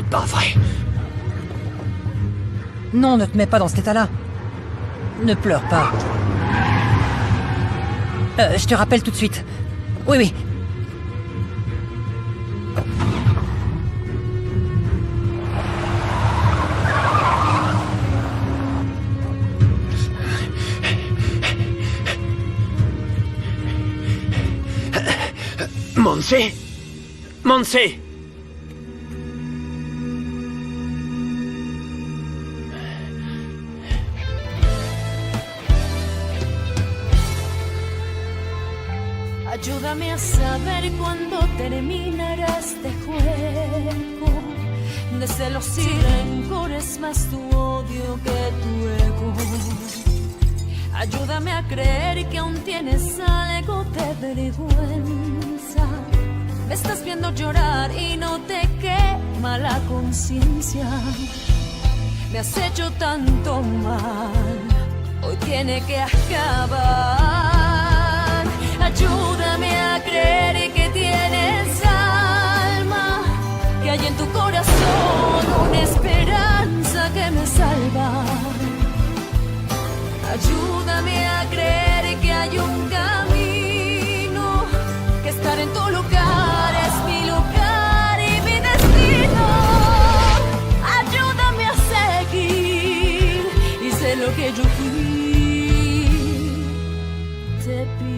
pas vrai. Non, ne te mets pas dans cet état-là. Ne pleure pas. Je te rappelle tout de suite. Oui, oui. Monse? Monse! Ayúdame a saber cuándo terminará este juego de celos y rencores, más tu odio que tu ego. Ayúdame a creer que aún tienes algo de vergüenza. Me estás viendo llorar y no te quema la conciencia. Me has hecho tanto mal, hoy tiene que acabar. Ayúdame a creer que tienes alma, que hay en tu corazón una esperanza que me salva. Ayúdame a creer que hay un camino, que estar en tu lugar es mi lugar y mi destino. Ayúdame a seguir y sé lo que yo fui, te pido.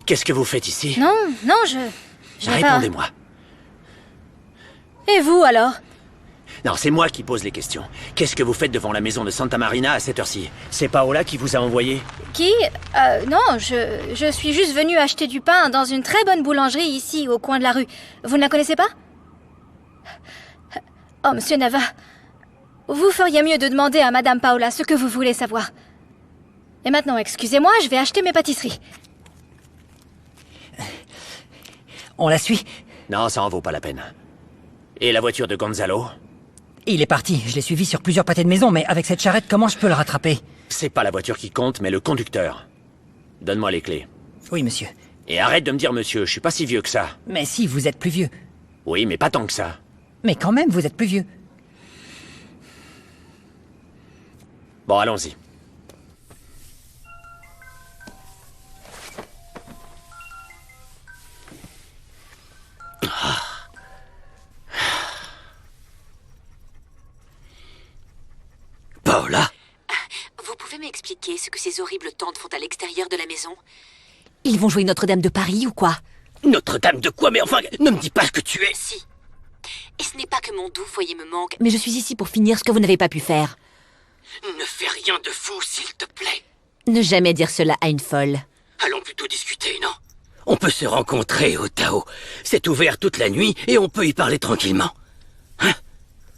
Qu'est-ce que vous faites ici? Non, non, je vais pas... Répondez-moi. Et vous, alors? Non, c'est moi qui pose les questions. Qu'est-ce que vous faites devant la maison de Santa Marina à cette heure-ci? C'est Paola qui vous a envoyé? Qui? Non, je suis juste venue acheter du pain dans une très bonne boulangerie ici, au coin de la rue. Vous ne la connaissez pas? Oh, monsieur Nava, vous feriez mieux de demander à Madame Paola ce que vous voulez savoir. Et maintenant, excusez-moi, je vais acheter mes pâtisseries. On la suit. Non, ça en vaut pas la peine. Et la voiture de Gonzalo? Il est parti. Je l'ai suivi sur plusieurs pâtés de maison, mais avec cette charrette, comment je peux le rattraper? C'est pas la voiture qui compte, mais le conducteur. Donne-moi les clés. Oui, monsieur. Et arrête de me dire monsieur, je suis pas si vieux que ça. Mais si, vous êtes plus vieux. Oui, mais pas tant que ça. Mais quand même, vous êtes plus vieux. Bon, allons-y. Paola? Vous pouvez m'expliquer ce que ces horribles tantes font à l'extérieur de la maison? Ils vont jouer Notre-Dame de Paris ou quoi? Notre-Dame de quoi? Mais enfin, ne me dis pas ce que tu es. Si. Et ce n'est pas que mon doux foyer me manque. Mais je suis ici pour finir ce que vous n'avez pas pu faire. Ne fais rien de fou, s'il te plaît. Ne jamais dire cela à une folle. Allons plutôt discuter, non? On peut se rencontrer au Tao. C'est ouvert toute la nuit et on peut y parler tranquillement. Hein?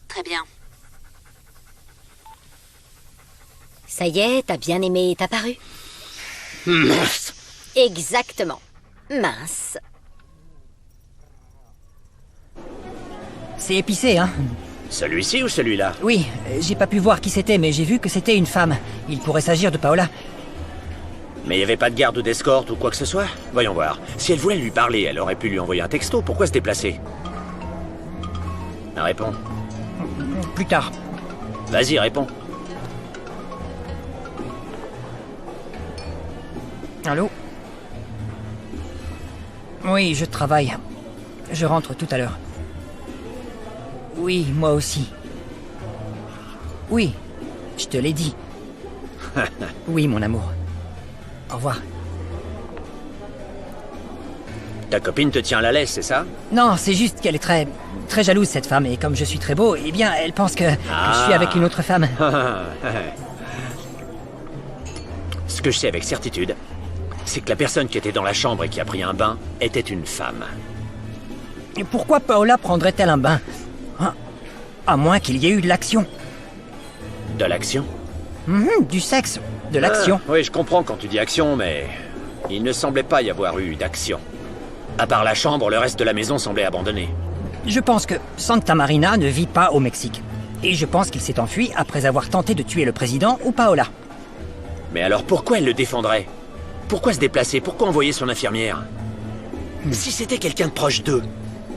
Très bien. Ça y est, t'as bien aimé ta parure? Mince. Exactement. Mince. C'est épicé, hein? Celui-ci ou celui-là? Oui, j'ai pas pu voir qui c'était, mais j'ai vu que c'était une femme. Il pourrait s'agir de Paola. Mais il n'y avait pas de garde ou d'escorte ou quoi que ce soit? Voyons voir. Si elle voulait lui parler, elle aurait pu lui envoyer un texto. Pourquoi se déplacer? Réponds. Plus tard. Vas-y, réponds. Allô? Oui, je travaille. Je rentre tout à l'heure. Oui, moi aussi. Oui, je te l'ai dit. Oui, mon amour. Au revoir. Ta copine te tient la laisse, c'est ça? Non, c'est juste qu'elle est très jalouse, cette femme, et comme je suis très beau, eh bien, elle pense que je suis avec une autre femme. Ce que je sais avec certitude, c'est que la personne qui était dans la chambre et qui a pris un bain était une femme. Et pourquoi Paola prendrait-elle un bain? Hein? À moins qu'il y ait eu de l'action. De l'action? Du sexe, de l'action. Oui, je comprends quand tu dis action, mais il ne semblait pas y avoir eu d'action. À part la chambre, le reste de la maison semblait abandonné. Je pense que Santa Marina ne vit pas au Mexique. Et je pense qu'il s'est enfui après avoir tenté de tuer le président ou Paola. Mais alors pourquoi elle le défendrait? Pourquoi se déplacer? Pourquoi envoyer son infirmière? Si c'était quelqu'un de proche d'eux,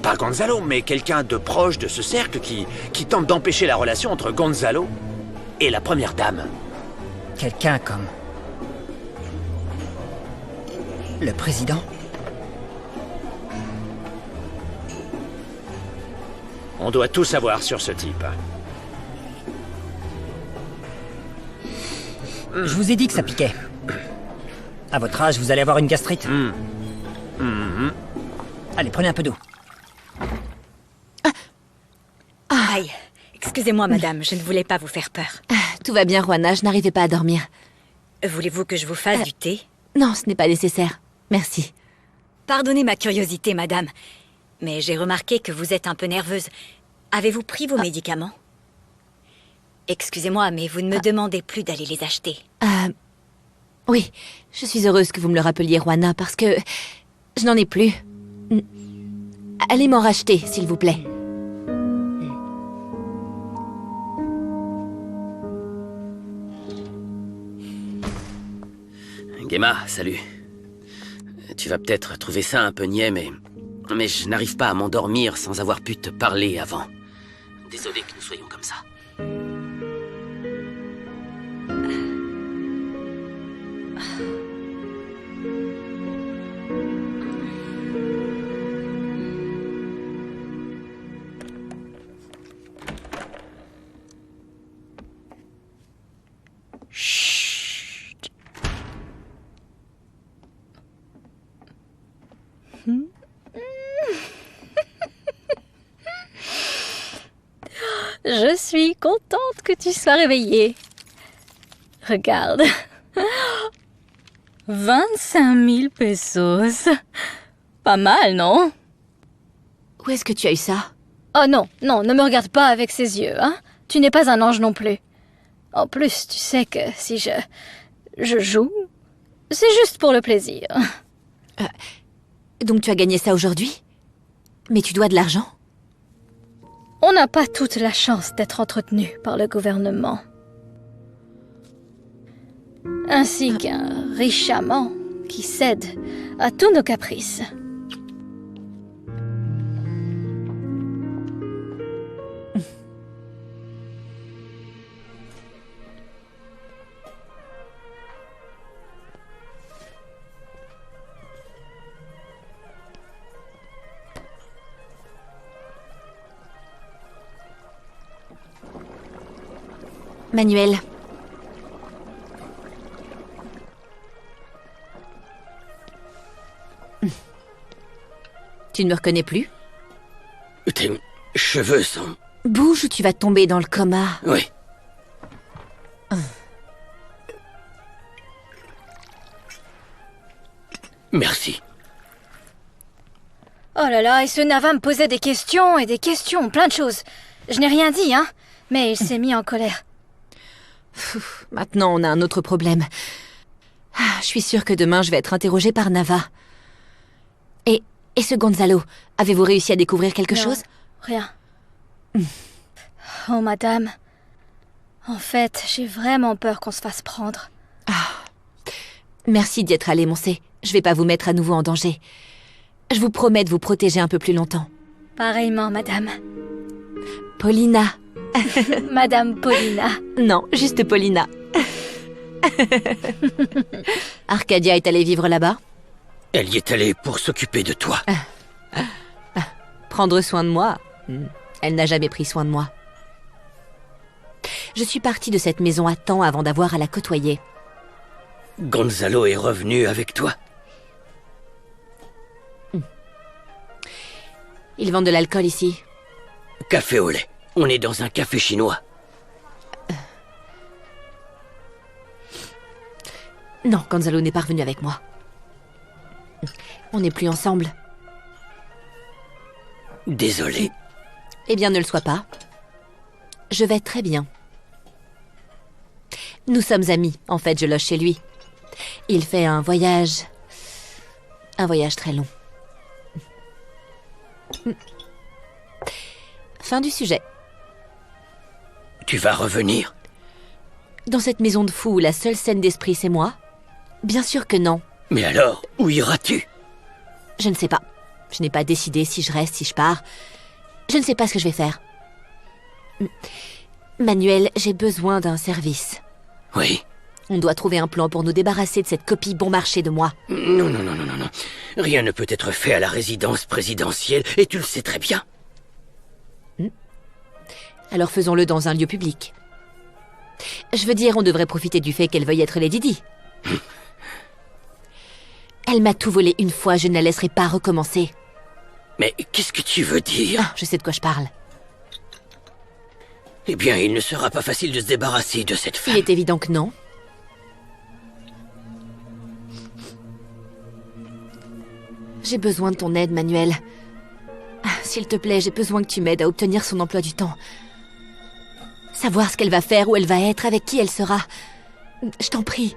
pas Gonzalo, mais quelqu'un de proche de ce cercle qui tente d'empêcher la relation entre Gonzalo et la première dame. Quelqu'un comme... le président? On doit tout savoir sur ce type. Je vous ai dit que ça piquait. À votre âge, vous allez avoir une gastrite. Allez, prenez un peu d'eau. Aïe, excusez-moi madame, je ne voulais pas vous faire peur. Tout va bien, Juana, je n'arrivais pas à dormir. Voulez-vous que je vous fasse du thé? Non, ce n'est pas nécessaire. Merci. Pardonnez ma curiosité madame, mais j'ai remarqué que vous êtes un peu nerveuse. Avez-vous pris vos médicaments? Excusez-moi, mais vous ne me demandez plus d'aller les acheter. Oui, je suis heureuse que vous me le rappeliez, Juana, parce que je n'en ai plus. Allez m'en racheter, s'il vous plaît. Gemma, salut. Tu vas peut-être trouver ça un peu niais, mais je n'arrive pas à m'endormir sans avoir pu te parler avant. Désolé que nous soyons comme ça. Je suis contente que tu sois réveillée. Regarde. 25 000 pesos. Pas mal, non? Où est-ce que tu as eu ça? Oh non, ne me regarde pas avec ces yeux, hein. Tu n'es pas un ange non plus. En plus, tu sais que si je joue, c'est juste pour le plaisir. Donc tu as gagné ça aujourd'hui? Mais tu dois de l'argent? On n'a pas toute la chance d'être entretenu par le gouvernement. Ainsi qu'un riche amant qui cède à tous nos caprices. Manuel. Tu ne me reconnais plus? Tes cheveux sont... Bouge ou tu vas tomber dans le coma. Oui. Merci. Oh là là, et ce Nava me posait des questions et des questions, plein de choses. Je n'ai rien dit, hein, mais il s'est mis en colère. Maintenant, on a un autre problème. Je suis sûre que demain, je vais être interrogée par Nava. Et ce Gonzalo, avez-vous réussi à découvrir quelque chose? Rien. Oh, madame. En fait, j'ai vraiment peur qu'on se fasse prendre. Merci d'y être allé, Moncé. Je vais pas vous mettre à nouveau en danger. Je vous promets de vous protéger un peu plus longtemps. Pareillement, madame. Paulina. Madame Paulina. Non, juste Paulina. Arcadia est allée vivre là-bas? Elle y est allée pour s'occuper de toi. Prendre soin de moi? Elle n'a jamais pris soin de moi. Je suis partie de cette maison à temps avant d'avoir à la côtoyer. Gonzalo est revenu avec toi? Ils vendent de l'alcool ici. Café au lait. On est dans un café chinois. Non, Gonzalo n'est pas revenu avec moi. On n'est plus ensemble. Désolé. Eh bien, ne le sois pas. Je vais très bien. Nous sommes amis. En fait, je loge chez lui. Il fait un voyage très long. Fin du sujet. Tu vas revenir? Dans cette maison de fous où la seule scène d'esprit, c'est moi? Bien sûr que non. Mais alors, où iras-tu? Je ne sais pas. Je n'ai pas décidé si je reste, si je pars. Je ne sais pas ce que je vais faire. Manuel, j'ai besoin d'un service. Oui. On doit trouver un plan pour nous débarrasser de cette copie bon marché de moi. Non. Rien ne peut être fait à la résidence présidentielle, et tu le sais très bien. Alors faisons-le dans un lieu public. Je veux dire, on devrait profiter du fait qu'elle veuille être Lady Di. Elle m'a tout volé une fois, je ne la laisserai pas recommencer. Mais qu'est-ce que tu veux dire? Ah, je sais de quoi je parle. Eh bien, il ne sera pas facile de se débarrasser de cette femme. Il est évident que non. J'ai besoin de ton aide, Manuel. Ah, s'il te plaît, j'ai besoin que tu m'aides à obtenir son emploi du temps. Savoir ce qu'elle va faire, où elle va être, avec qui elle sera. Je t'en prie.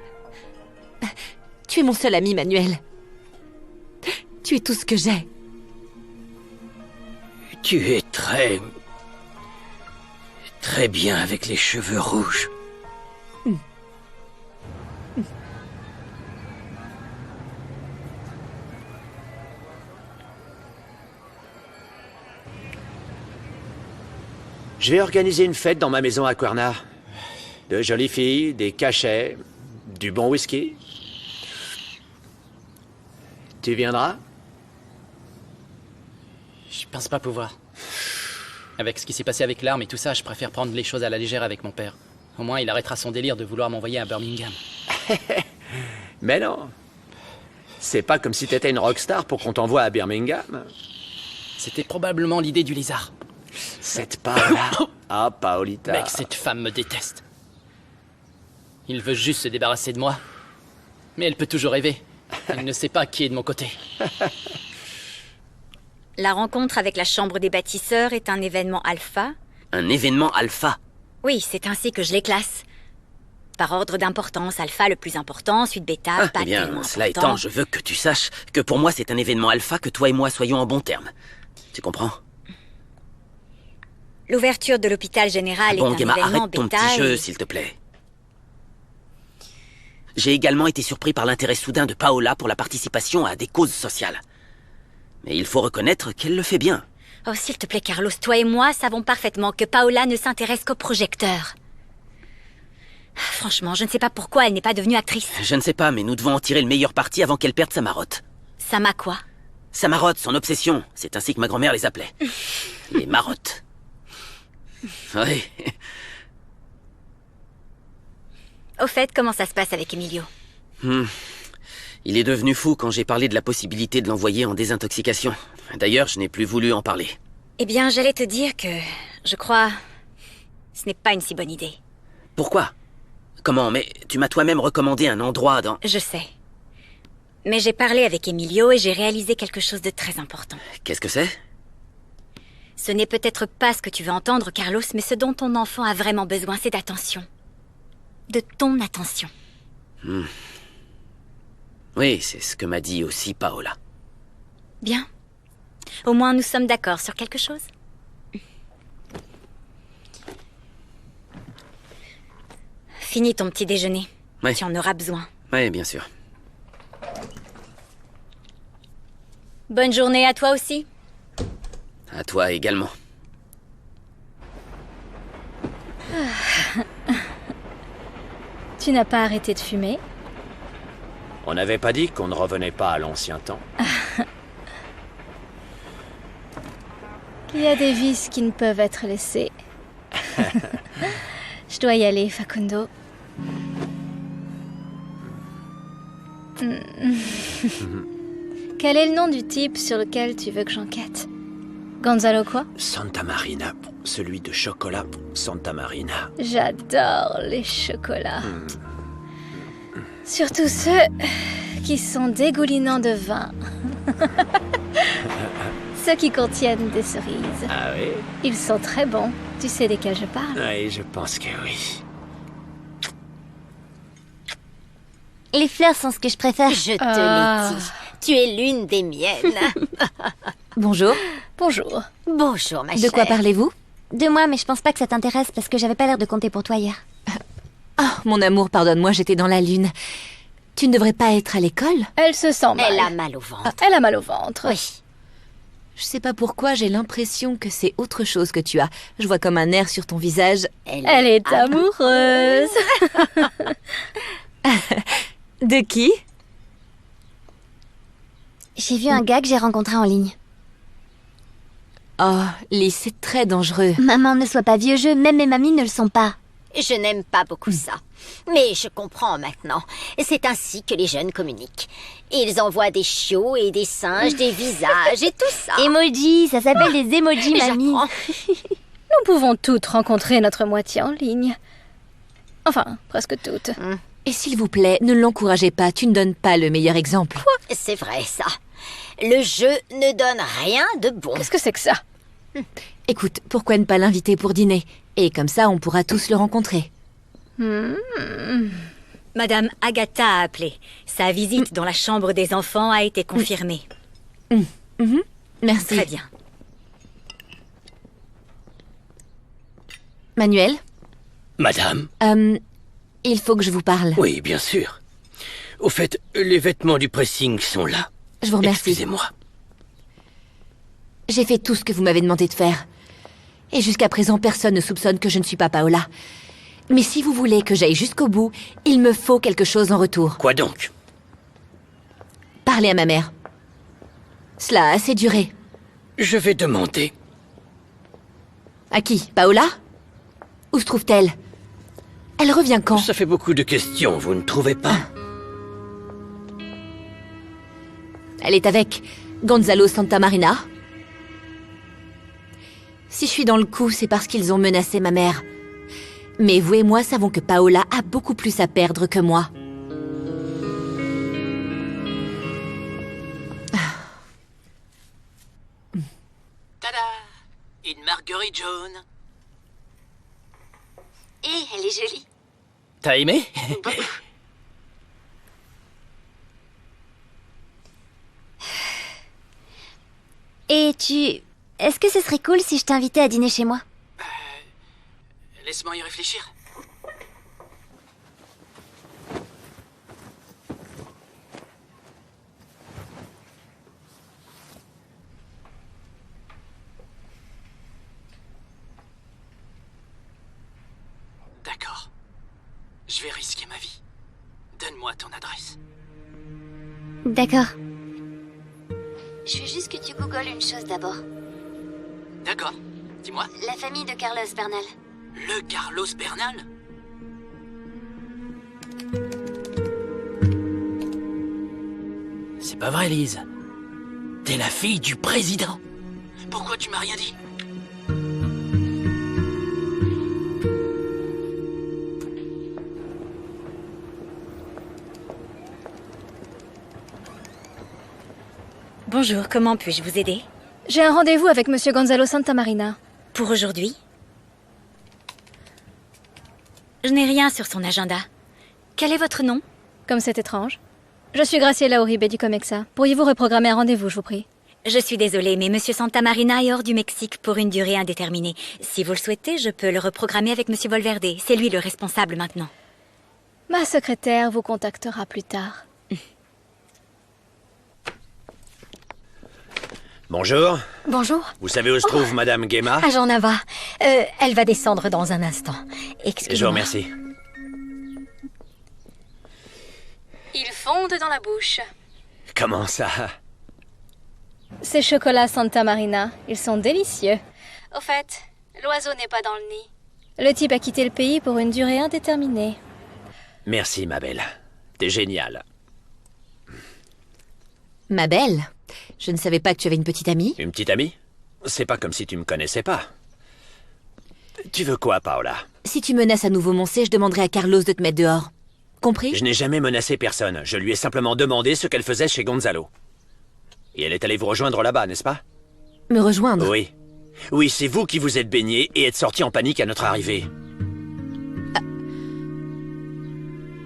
Tu es mon seul ami, Manuel. Tu es tout ce que j'ai. Tu es très bien avec les cheveux rouges. Je vais organiser une fête dans ma maison à Cuerna. De jolies filles, des cachets, du bon whisky. Tu viendras? Je pense pas pouvoir. Avec ce qui s'est passé avec l'arme et tout ça, je préfère prendre les choses à la légère avec mon père. Au moins, il arrêtera son délire de vouloir m'envoyer à Birmingham. Mais non. C'est pas comme si t'étais une rockstar pour qu'on t'envoie à Birmingham. C'était probablement l'idée du lézard. Cette Paola. Ah, Paolita. Mec, cette femme me déteste. Il veut juste se débarrasser de moi. Mais elle peut toujours rêver. Elle ne sait pas qui est de mon côté. La rencontre avec la Chambre des bâtisseurs est un événement alpha. Un événement alpha? Oui, c'est ainsi que je les classe. Par ordre d'importance, alpha le plus important, ensuite bêta, pas eh bien, tellement cela important. étant, je veux que tu saches que pour moi c'est un événement alpha que toi et moi soyons en bons termes. Tu comprends? L'ouverture de l'hôpital général Bon, est un Gemma, événement arrête ton bêta petit jeu, et... s'il te plaît. J'ai également été surpris par l'intérêt soudain de Paola pour la participation à des causes sociales. Mais il faut reconnaître qu'elle le fait bien. Oh, s'il te plaît, Carlos, toi et moi savons parfaitement que Paola ne s'intéresse qu'au projecteur. Franchement, je ne sais pas pourquoi elle n'est pas devenue actrice. Je ne sais pas, mais nous devons en tirer le meilleur parti avant qu'elle perde sa marotte. Ça m'a quoi? Sa marotte, son obsession. C'est ainsi que ma grand-mère les appelait. Les marottes. Oui. Au fait, comment ça se passe avec Emilio? Il est devenu fou quand j'ai parlé de la possibilité de l'envoyer en désintoxication. D'ailleurs, je n'ai plus voulu en parler. Eh bien, j'allais te dire que... je crois... ce n'est pas une si bonne idée. Pourquoi? Comment? Mais tu m'as toi-même recommandé un endroit dans... Je sais. Mais j'ai parlé avec Emilio et j'ai réalisé quelque chose de très important. Qu'est-ce que c'est? Ce n'est peut-être pas ce que tu veux entendre, Carlos, mais ce dont ton enfant a vraiment besoin, c'est d'attention. De ton attention. Oui, c'est ce que m'a dit aussi Paola. Bien. Au moins, nous sommes d'accord sur quelque chose. Finis ton petit déjeuner. Ouais. Tu en auras besoin. Oui, bien sûr. Bonne journée à toi aussi. À toi également. Tu n'as pas arrêté de fumer? On n'avait pas dit qu'on ne revenait pas à l'ancien temps. Il y a des vices qui ne peuvent être laissés. Je dois y aller, Facundo. Quel est le nom du type sur lequel tu veux que j'enquête? Gonzalo quoi? Santa Marina, celui de chocolat Santa Marina. J'adore les chocolats. Surtout ceux qui sont dégoulinants de vin. Ceux qui contiennent des cerises. Ah oui? Ils sont très bons. Tu sais desquels je parle? Oui, je pense que oui. Les fleurs sont ce que je préfère. Je te l'ai dit. Tu es l'une des miennes. Bonjour. Bonjour. Bonjour, ma chère. De quoi parlez-vous? De moi, mais je pense pas que ça t'intéresse parce que j'avais pas l'air de compter pour toi hier. Oh, mon amour, pardonne-moi, j'étais dans la lune. Tu ne devrais pas être à l'école? Elle se sent mal. Elle a mal au ventre. Elle a mal au ventre. Oui. Je sais pas pourquoi, j'ai l'impression que c'est autre chose que tu as. Je vois comme un air sur ton visage. Elle est amoureuse. De qui? J'ai vu un gars que j'ai rencontré en ligne. Oh, Lee, c'est très dangereux. Maman, ne sois pas vieux jeu, même mes mamies ne le sont pas. Je n'aime pas beaucoup ça. Mais je comprends maintenant. C'est ainsi que les jeunes communiquent. Ils envoient des chiots et des singes, des visages et tout ça. Emoji, ça s'appelle des emojis, mamie. J'apprends. Nous pouvons toutes rencontrer notre moitié en ligne. Enfin, presque toutes. Et s'il vous plaît, ne l'encouragez pas, tu ne donnes pas le meilleur exemple. C'est vrai, ça. Le jeu ne donne rien de bon. Qu'est-ce que c'est que ça? Écoute, pourquoi ne pas l'inviter pour dîner? Et comme ça, on pourra tous le rencontrer. Madame Agatha a appelé. Sa visite dans la chambre des enfants a été confirmée. Merci. Très bien. Manuel, Madame? il faut que je vous parle. Oui, bien sûr. Au fait, les vêtements du pressing sont là. Je vous remercie. Excusez-moi. J'ai fait tout ce que vous m'avez demandé de faire. Et jusqu'à présent, personne ne soupçonne que je ne suis pas Paola. Mais si vous voulez que j'aille jusqu'au bout, il me faut quelque chose en retour. Quoi donc? Parlez à ma mère. Cela a assez duré. Je vais demander. À qui? Paola? Où se trouve-t-elle? Elle revient quand? Ça fait beaucoup de questions, vous ne trouvez pas? Elle est avec Gonzalo Santamarina. Si je suis dans le coup, c'est parce qu'ils ont menacé ma mère. Mais vous et moi savons que Paola a beaucoup plus à perdre que moi. Tada! Une marguerite jaune. Et elle est jolie. T'as aimé? Et tu... Est-ce que ce serait cool si je t'invitais à dîner chez moi? Laisse-moi y réfléchir. D'accord. Je vais risquer ma vie. Donne-moi ton adresse. D'accord. Je veux juste que tu googles une chose d'abord. D'accord. Dis-moi. La famille de Carlos Bernal. Le Carlos Bernal? C'est pas vrai, Lise. T'es la fille du président. Pourquoi tu m'as rien dit? Bonjour, comment puis-je vous aider? J'ai un rendez-vous avec Monsieur Gonzalo Santamarina. Pour aujourd'hui? Je n'ai rien sur son agenda. Quel est votre nom? Comme c'est étrange. Je suis Graciela Uribe du Comexa. Pourriez-vous reprogrammer un rendez-vous, je vous prie? Je suis désolée, mais Monsieur Santamarina est hors du Mexique pour une durée indéterminée. Si vous le souhaitez, je peux le reprogrammer avec Monsieur Volverde. C'est lui le responsable maintenant. Ma secrétaire vous contactera plus tard. Bonjour. Bonjour. Vous savez où se trouve Madame Guéma? Agent Nava. Elle va descendre dans un instant. Excusez-moi. Je vous remercie. Ils fondent dans la bouche. Comment ça? Ces chocolats Santamarina, ils sont délicieux. Au fait, l'oiseau n'est pas dans le nid. Le type a quitté le pays pour une durée indéterminée. Merci, ma belle. T'es géniale. Ma belle, je ne savais pas que tu avais une petite amie. Une petite amie? C'est pas comme si tu me connaissais pas. Tu veux quoi, Paola? Si tu menaces à nouveau mon C, je demanderai à Carlos de te mettre dehors. Compris? Je n'ai jamais menacé personne. Je lui ai simplement demandé ce qu'elle faisait chez Gonzalo. Et elle est allée vous rejoindre là-bas, n'est-ce pas? Me rejoindre? Oui. Oui, c'est vous qui vous êtes baigné et êtes sorti en panique à notre arrivée.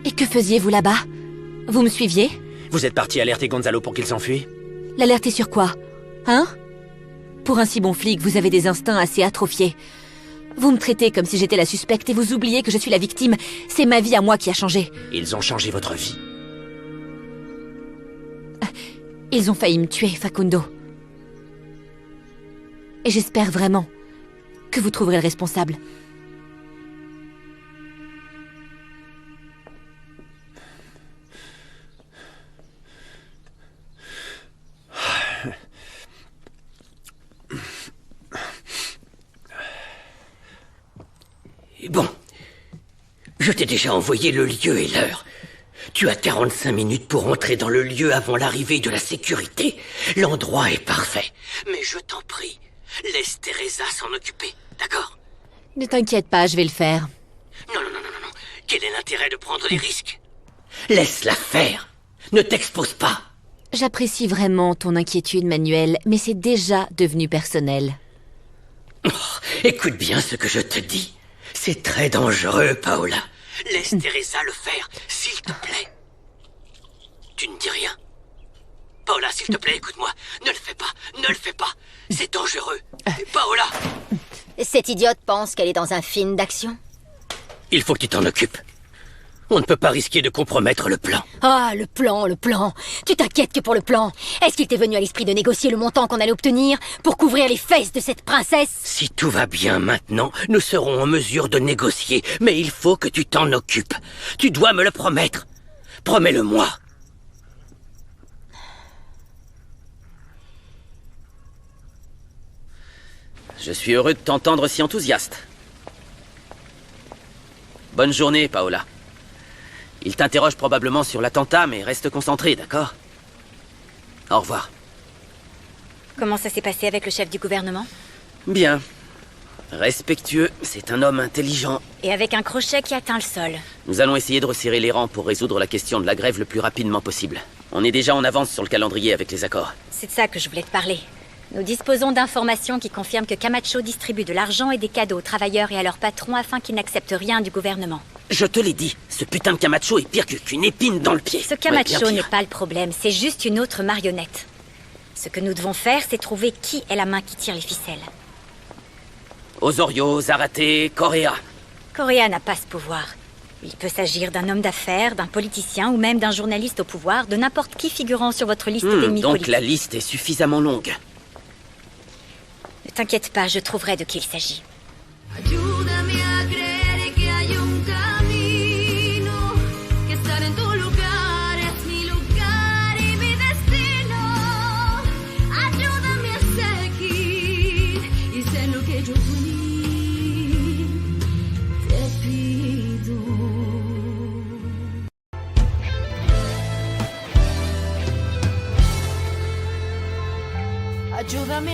Et que faisiez-vous là-bas? Vous me suiviez? Vous êtes parti alerter Gonzalo pour qu'il s'enfuit? L'alerter sur quoi? Hein? Pour un si bon flic, vous avez des instincts assez atrophiés. Vous me traitez comme si j'étais la suspecte et vous oubliez que je suis la victime. C'est ma vie à moi qui a changé. Ils ont changé votre vie. Ils ont failli me tuer, Facundo. Et j'espère vraiment que vous trouverez le responsable. Bon, je t'ai déjà envoyé le lieu et l'heure. Tu as 45 minutes pour entrer dans le lieu avant l'arrivée de la sécurité. L'endroit est parfait. Mais je t'en prie, laisse Teresa s'en occuper, d'accord? Ne t'inquiète pas, je vais le faire. Non. Quel est l'intérêt de prendre des risques? Laisse-la faire. Ne t'expose pas. J'apprécie vraiment ton inquiétude, Manuel, mais c'est déjà devenu personnel. Oh, écoute bien ce que je te dis. C'est très dangereux, Paola. Laisse Teresa le faire, s'il te plaît. Tu ne dis rien. Paola, s'il te plaît, écoute-moi. Ne le fais pas, ne le fais pas. C'est dangereux. Paola! Cette idiote pense qu'elle est dans un film d'action. Il faut que tu t'en occupes. On ne peut pas risquer de compromettre le plan. Ah, le plan. Tu t'inquiètes que pour le plan. Est-ce qu'il t'est venu à l'esprit de négocier le montant qu'on allait obtenir pour couvrir les fesses de cette princesse? Si tout va bien maintenant, nous serons en mesure de négocier. Mais il faut que tu t'en occupes. Tu dois me le promettre. Promets-le-moi. Je suis heureux de t'entendre si enthousiaste. Bonne journée, Paola. Il t'interroge probablement sur l'attentat, mais reste concentré, d'accord? Au revoir. Comment ça s'est passé avec le chef du gouvernement? Bien. Respectueux, c'est un homme intelligent. Et avec un crochet qui atteint le sol. Nous allons essayer de resserrer les rangs pour résoudre la question de la grève le plus rapidement possible. On est déjà en avance sur le calendrier avec les accords. C'est de ça que je voulais te parler. Nous disposons d'informations qui confirment que Camacho distribue de l'argent et des cadeaux aux travailleurs et à leurs patrons afin qu'ils n'acceptent rien du gouvernement. Je te l'ai dit, ce putain de Camacho est pire qu'une épine dans le pied. Ce Camacho n'est pas le problème, c'est juste une autre marionnette. Ce que nous devons faire, c'est trouver qui est la main qui tire les ficelles. Osorio, Zarate, Correa. Correa n'a pas ce pouvoir. Il peut s'agir d'un homme d'affaires, d'un politicien ou même d'un journaliste au pouvoir, de n'importe qui figurant sur votre liste d'ennemis donc politiques. La liste est suffisamment longue. Ne t'inquiète pas, je trouverai de qui il s'agit. Ayúdame